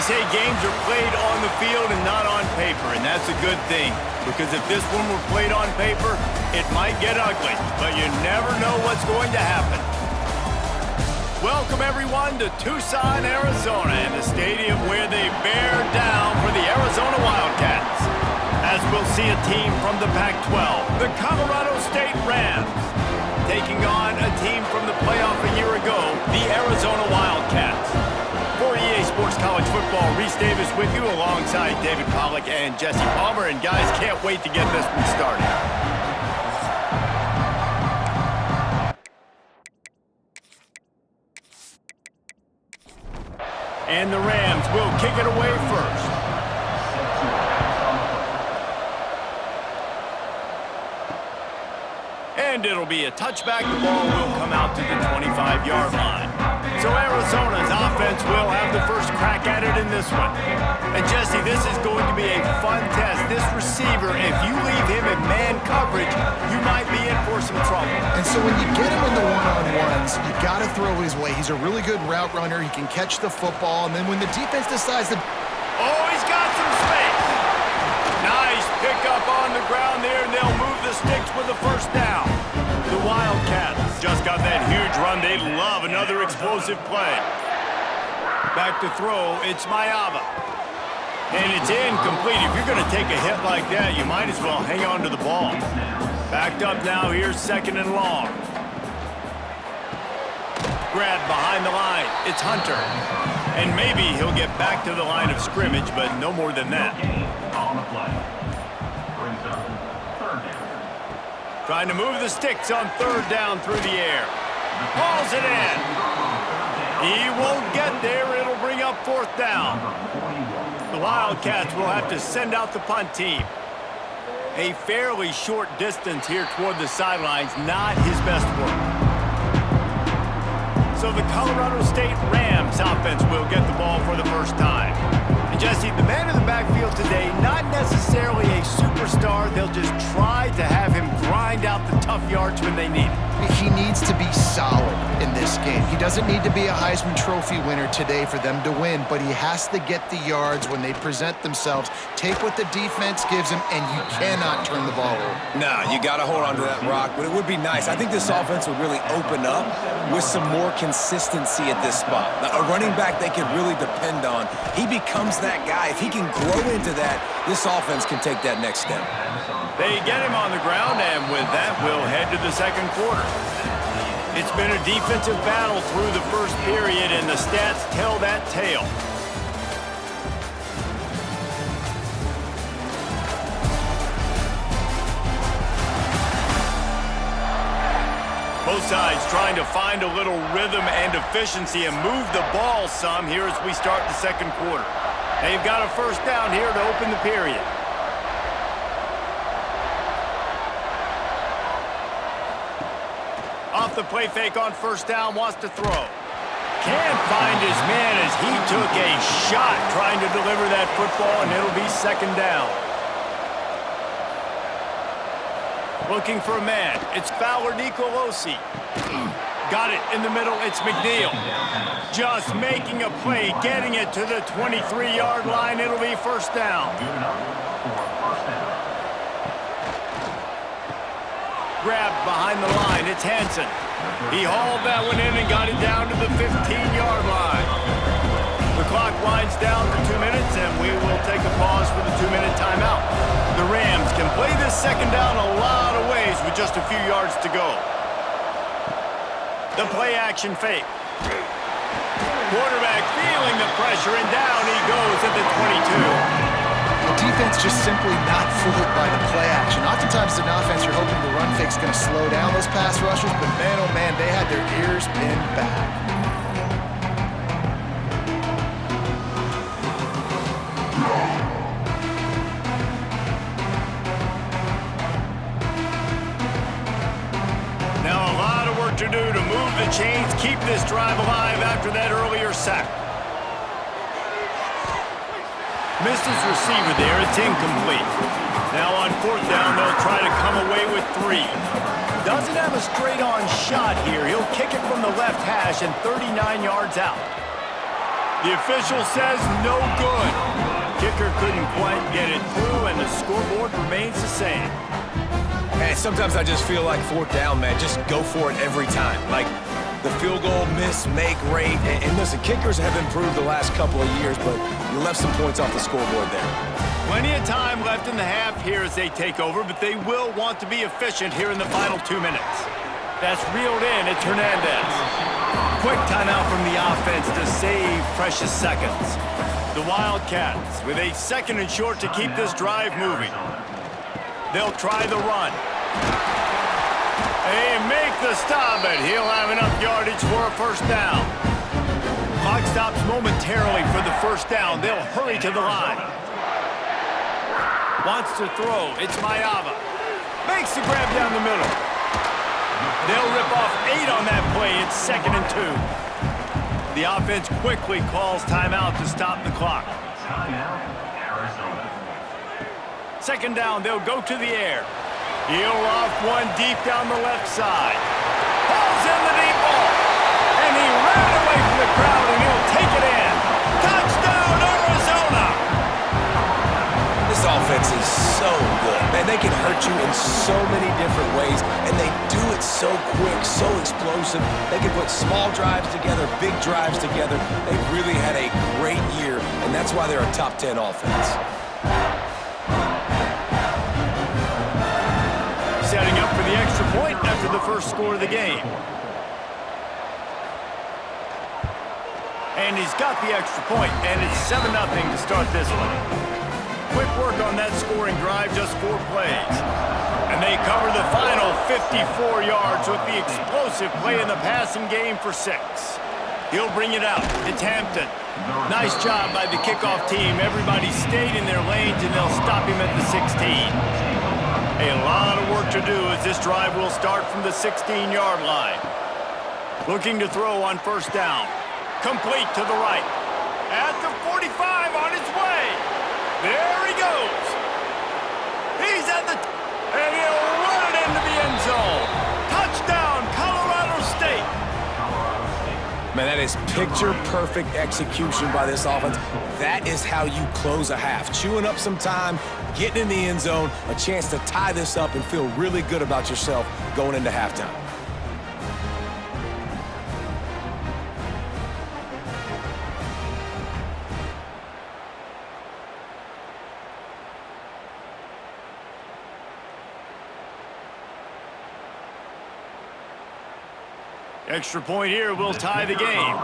say games are played on the field and not on paper, and that's a good thing. Because if this one were played on paper, it might get ugly, but you never know what's going to happen. Welcome, everyone, to Tucson, Arizona, and the stadium where they bear down for the Arizona Wildcats. As we'll see a team from the Pac-12, the Colorado State Rams, taking on a team from the playoff a year ago, the Arizona Wildcats. For EA Sports College Football, Reese Davis with you alongside David Pollack and Jesse Palmer. And guys, can't wait to get this one started. And the Rams will kick it away first. And it'll be a touchback. The ball will come out to the 25-yard line. So Arizona's offense will have the first crack at it in this one. And Jesse, this is going to be a fun test. This receiver, if you leave him in man coverage, you might be in for some trouble. And so when you get him in the one-on-ones, you got to throw his way. He's a really good route runner. He can catch the football. And then when the defense decides to... Oh, he's got some space. Nice pickup on the ground there, and they'll move the sticks with the first down. The Wildcats just got that huge run. They love another explosive play. Back to throw, it's Mayava. And it's incomplete. If you're going to take a hit like that, you might as well hang on to the ball. Backed up now, here's second and long. Grabbed behind the line, it's Hunter. And maybe he'll get back to the line of scrimmage, but no more than that. Trying to move the sticks on third down through the air. Hauls it in. He won't get there. It'll bring up fourth down. The Wildcats will have to send out the punt team. A fairly short distance here toward the sidelines. Not his best work. So the Colorado State Rams offense will get the ball for the first time. And Jesse, the man in the backfield today, not necessarily a superstar. They'll just try to have him grind out the tough yards when they need it. He needs to be solid in this game. He doesn't need to be a Heisman Trophy winner today for them to win, but he has to get the yards when they present themselves. Take what the defense gives him, and you cannot turn the ball over. Nah, you got to hold on to that rock, but it would be nice. I think this offense would really open up with some more consistency at this spot. Now, a running back they can really depend on. He becomes that guy. If he can grow into that, this offense can take that next step. They get him on the ground, and with that, we'll head to the second quarter. It's been a defensive battle through the first period, and the stats tell that tale. Both sides trying to find a little rhythm and efficiency and move the ball some here as we start the second quarter. They've got a first down here to open the period. Off the play fake on first down, wants to throw. Can't find his man as he took a shot trying to deliver that football, and it'll be second down. Looking for a man. It's Fowler Nicolosi. Got it in the middle. It's McNeil. Just making a play, getting it to the 23-yard line. It'll be first down. Grabbed behind the line. It's Hansen. He hauled that one in and got it down to the 15-yard line. The clock winds down to 2 minutes, and we will take a pause for the 2-minute timeout. The Rams can play this second down a lot of ways with just a few yards to go. The play-action fake. Quarterback feeling the pressure, and down he goes at the 22. The defense just simply not fooled by the play action. Oftentimes, in offense, you're hoping the run fake's going to slow down those pass rushers, but man, oh man, they had their ears pinned back. Now a lot of work to do to move the chains, keep this drive alive after that earlier sack. Missed his receiver there. It's incomplete. Now on fourth down, they'll try to come away with 3. Doesn't have a straight-on shot here. He'll kick it from the left hash and 39 yards out. The official says no good. Kicker couldn't quite get it through, and the scoreboard remains the same. And sometimes I just feel like fourth down, man. Just go for it every time. Like the field goal miss, make rate. And listen, kickers have improved the last couple of years, but you left some points off the scoreboard there. Plenty of time left in the half here as they take over, but they will want to be efficient here in the final 2 minutes. That's reeled in. It's Hernandez. Quick timeout from the offense to save precious seconds. The Wildcats with a 2nd and short to keep this drive moving. They'll try the run. They make the stop, but he'll have enough yardage for a first down. Clock stops momentarily for the first down. They'll hurry to the line. Wants to throw. It's Mayava. Makes the grab down the middle. They'll rip off 8 on that play. It's 2nd and 2. The offense quickly calls timeout to stop the clock. 2nd down, they'll go to the air. He'll off one deep down the left side. Pulls in the deep ball. And he ran away from the crowd, and he'll take it in. Touchdown, Arizona! This offense is so good. Man, they can hurt you in so many different ways, and they do it so quick, so explosive. They can put small drives together, big drives together. They've really had a great year, and that's why they're a top 10 offense. Setting up for the extra point after the first score of the game. And he's got the extra point, and it's 7-0 to start this one. Quick work on that scoring drive, just 4 plays. And they cover the final 54 yards with the explosive play in the passing game for 6. He'll bring it out. It's Hampton. Nice job by the kickoff team. Everybody stayed in their lanes, and they'll stop him at the 16. A lot of work to do as this drive will start from the 16-yard line. Looking to throw on first down. Complete to the right. At the 45 on his way. There he goes. He's at the... and he'll run it into the end zone. Touchdown, Colorado State. Man, that is picture-perfect execution by this offense. That is how you close a half. Chewing up some time, getting in the end zone, a chance to tie this up and feel really good about yourself going into halftime. Extra point here will tie the game.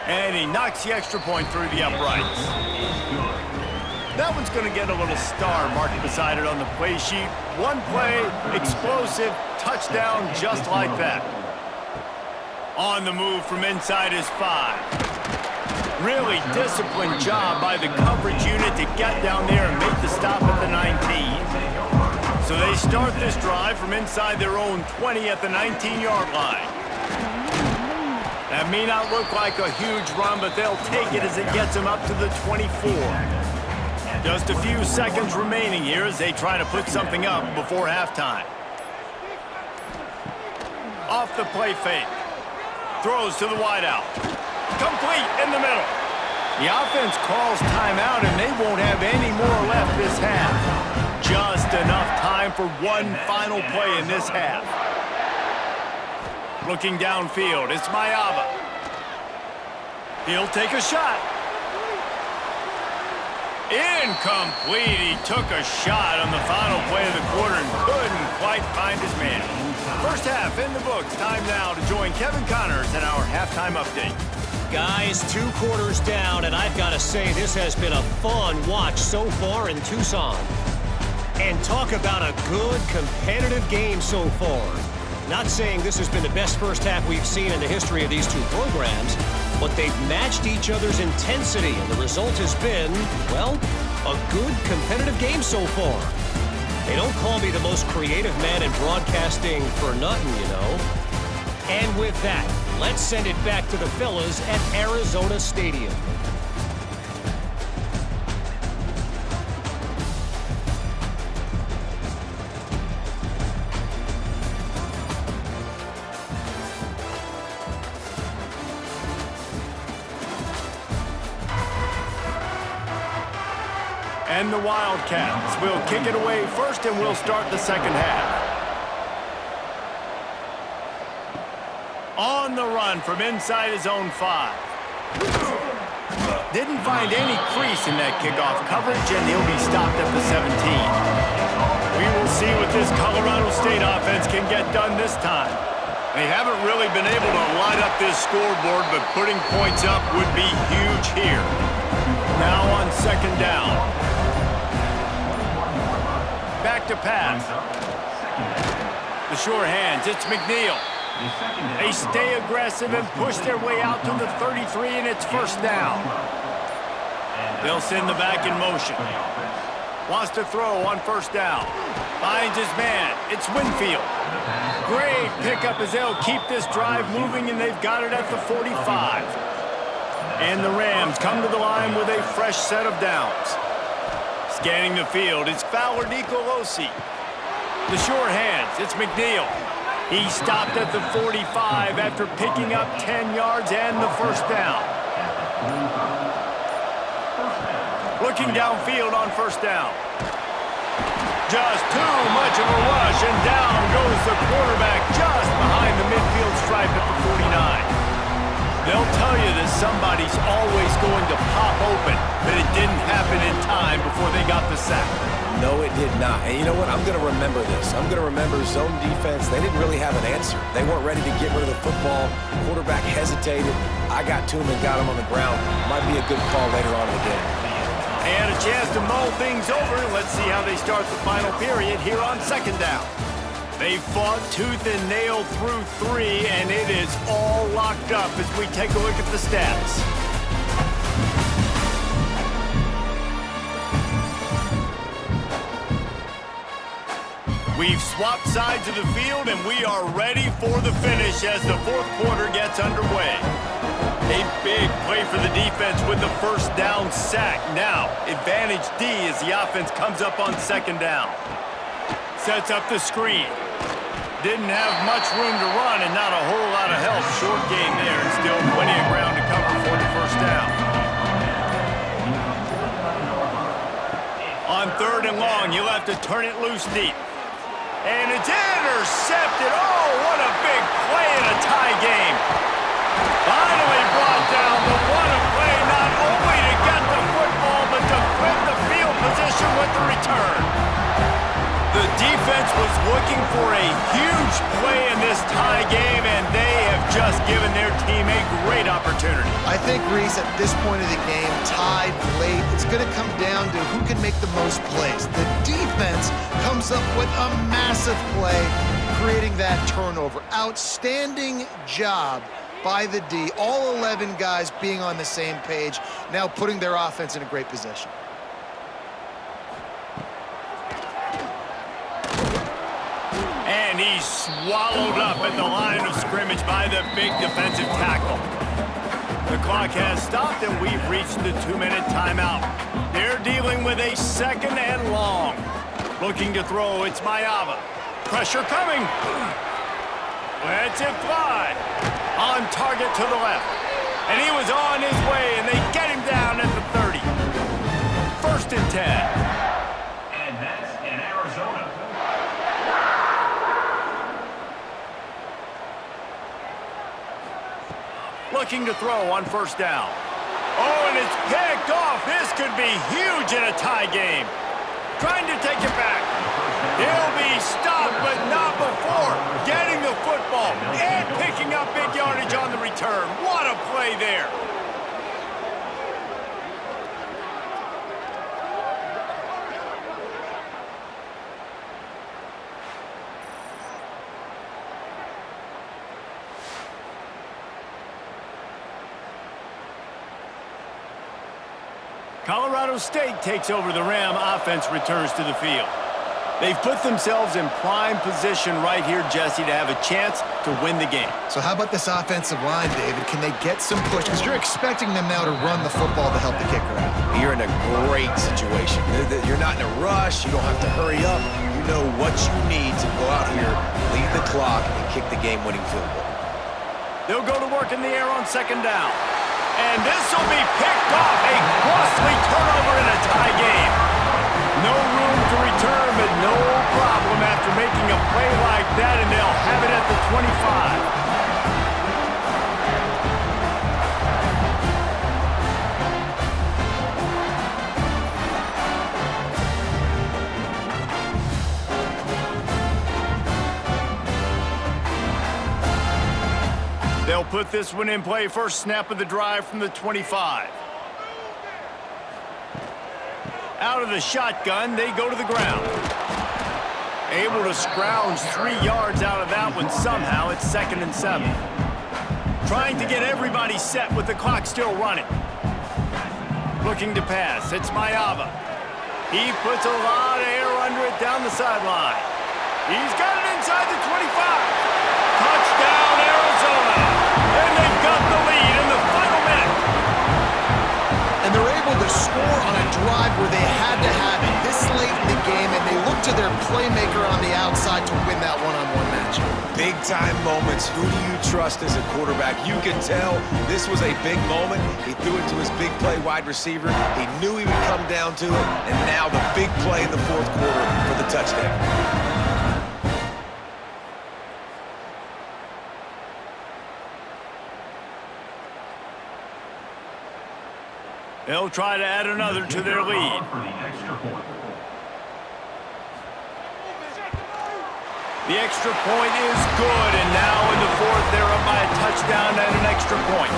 And he knocks the extra point through the uprights. That one's going to get a little star marked beside it on the play sheet. One play, explosive, touchdown just like that. On the move from inside his 5. Really disciplined job by the coverage unit to get down there and make the stop at the 19. So they start this drive from inside their own 20 at the 19-yard line. That may not look like a huge run, but they'll take it as it gets them up to the 24. Just a few seconds remaining here as they try to put something up before halftime. Off the play fake. Throws to the wideout. Complete in the middle. The offense calls timeout, and they won't have any more left this half. Just enough time for one final play in this half. Looking downfield, it's Mayava. He'll take a shot. Incomplete. He took a shot on the final play of the quarter and couldn't quite find his man. First half in the books. Time now to join Kevin Connors in our halftime update. Guys, 2 quarters down, and I've got to say this has been a fun watch so far in Tucson. And talk about a good, competitive game so far. Not saying this has been the best first half we've seen in the history of these 2 programs, but they've matched each other's intensity, and the result has been, well, a good, competitive game so far. They don't call me the most creative man in broadcasting for nothing, you know. And with that, let's send it back to the fellas at Arizona Stadium. And the Wildcats will kick it away first, and we'll start the second half. On the run from inside his own 5. Didn't find any crease in that kickoff coverage, and he'll be stopped at the 17. We will see what this Colorado State offense can get done this time. They haven't really been able to light up this scoreboard, but putting points up would be huge here. Now on second down. Back to pass. The short hands, it's McNeil. They stay aggressive and push their way out to the 33, and it's first down. They'll send the back in motion. Wants to throw on first down. Finds his man. It's Winfield. Great pickup as they'll keep this drive moving, and they've got it at the 45. And the Rams come to the line with a fresh set of downs. Scanning the field, it's Fowler Nicolosi. The short hands, it's McNeil. He stopped at the 45 after picking up 10 yards and the first down. Looking downfield on first down. Just too much of a rush, and down goes the quarterback just behind the midfield stripe at the 49. They'll tell you that somebody's always going to pop open, but it didn't happen in time before they got the sack. No, it did not. And you know what? I'm going to remember this. I'm going to remember zone defense. They didn't really have an answer. They weren't ready to get rid of the football. Quarterback hesitated. I got to him and got him on the ground. Might be a good call later on in the game. And a chance to mull things over. Let's see how they start the final period here on second down. They fought tooth and nail through 3, and it is all locked up as we take a look at the stats. We've swapped sides of the field, and we are ready for the finish as the fourth quarter gets underway. A big play for the defense with the first down sack. Now, advantage D as the offense comes up on second down. Sets up the screen. Didn't have much room to run and not a whole lot of help. Short game there and still plenty of ground to cover for the first down. On third and long, you'll have to turn it loose deep. And it's intercepted. Oh, what a big play in a tie game. Finally brought down, but what a play, not only to get the football, but to flip the field position with the return. The defense was looking for a huge play in this tie game, and they have just given their team a great opportunity. I think, Reese, at this point of the game, tied late, it's going to come down to who can make the most plays. The defense comes up with a massive play, creating that turnover. Outstanding job by the D. All 11 guys being on the same page, now putting their offense in a great position. And he's swallowed up at the line of scrimmage by the big defensive tackle. The clock has stopped, and we've reached the 2-minute timeout. They're dealing with a second and long. Looking to throw, it's Mayava. Pressure coming. Lets it fly. On target to the left. And he was on his way, and they get him down at the 30. First and 10. And that's in Arizona. Looking to throw on first down. Oh, and it's picked off. This could be huge in a tie game. Trying to take it back. He'll be stopped, but not before getting the football and picking up big yardage on the return. What a play there. Colorado State takes over the Ram. Offense returns to the field. They've put themselves in prime position right here, Jesse, to have a chance to win the game. So how about this offensive line, David? Can they get some push? Because you're expecting them now to run the football to help the kicker out. You're in a great situation. You're not in a rush. You don't have to hurry up. You know what you need to go out here, lead the clock, and kick the game-winning field goal. They'll go to work in the air on second down. And this will be picked off. A costly turnover in a tie game. No room to return, but no problem after making a play like that, and they'll have it at the 25. They'll put this one in play. First snap of the drive from the 25. Out of the shotgun, they go to the ground. Able to scrounge 3 yards out of that one somehow. It's 2nd and 7. Trying to get everybody set with the clock still running. Looking to pass. It's Mayava. He puts a lot of air under it down the sideline. He's got it inside the 25. Touchdown, Arizona. And they've got the lead in the final minute. And they're able to score on a drive where they had to have it this late in the game, and they look to their playmaker on the outside to win that one-on-one matchup. Big-time moments. Who do you trust as a quarterback? You can tell this was a big moment. He threw it to his big play wide receiver. He knew he would come down to it, and now the big play in the 4th quarter for the touchdown. They'll try to add another to their lead. The extra point is good, and now in the 4th, they're up by a touchdown and an extra point.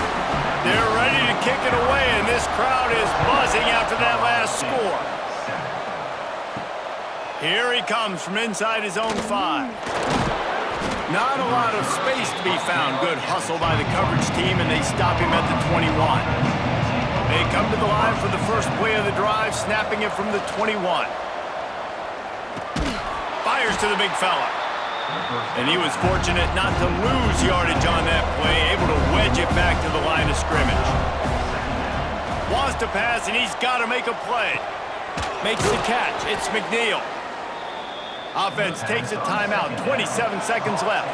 They're ready to kick it away, and this crowd is buzzing after that last score. Here he comes from inside his own 5. Not a lot of space to be found. Good hustle by the coverage team, and they stop him at the 21. They come to the line for the first play of the drive, snapping it from the 21. Fires to the big fella. And he was fortunate not to lose yardage on that play, able to wedge it back to the line of scrimmage. Wants to pass, and he's got to make a play. Makes the catch. It's McNeil. Offense takes a timeout. 27 seconds left.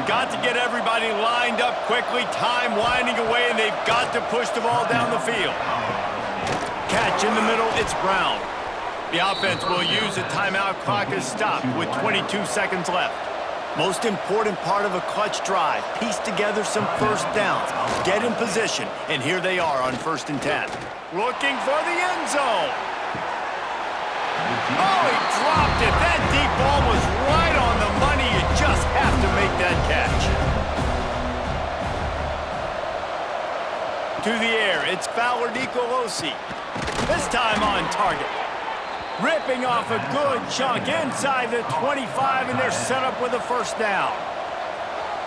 Got to get everybody lined up quickly. Time winding away, and they've got to push the ball down the field. Catch in the middle. It's Brown. The offense will use the timeout. Clock is stopped with 22 seconds left. Most important part of a clutch drive. Piece together some first downs. Get in position, and here they are on 1st and 10. Looking for the end zone. Oh, he dropped it. That deep ball was right on the money. You just have to make that catch. To the air, it's Fowler Nicolosi. This time on target. Ripping off a good chunk inside the 25, and they're set up with a first down.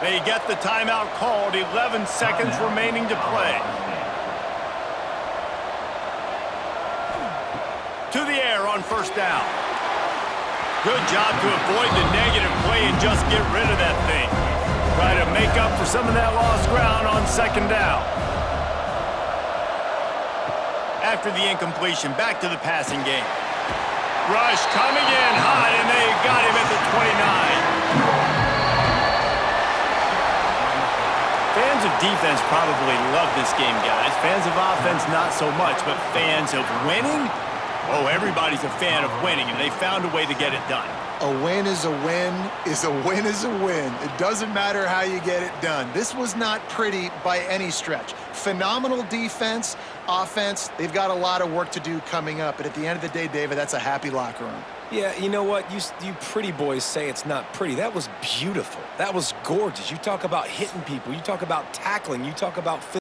They get the timeout called. 11 seconds remaining to play. To the air on first down. Good job to avoid the negative play and just get rid of that thing. Try to make up for some of that lost ground on 2nd down. After the incompletion, back to the passing game. Rush coming in hot, and they got him at the 29. Fans of defense probably love this game, guys. Fans of offense, not so much, but fans of winning? Oh, everybody's a fan of winning, and they found a way to get it done. A win is a win is a win is a win. It doesn't matter how you get it done. This was not pretty by any stretch. Phenomenal defense, offense. They've got a lot of work to do coming up. But at the end of the day, David, that's a happy locker room. Yeah, you know what? You pretty boys say it's not pretty. That was beautiful. That was gorgeous. You talk about hitting people. You talk about tackling. You talk about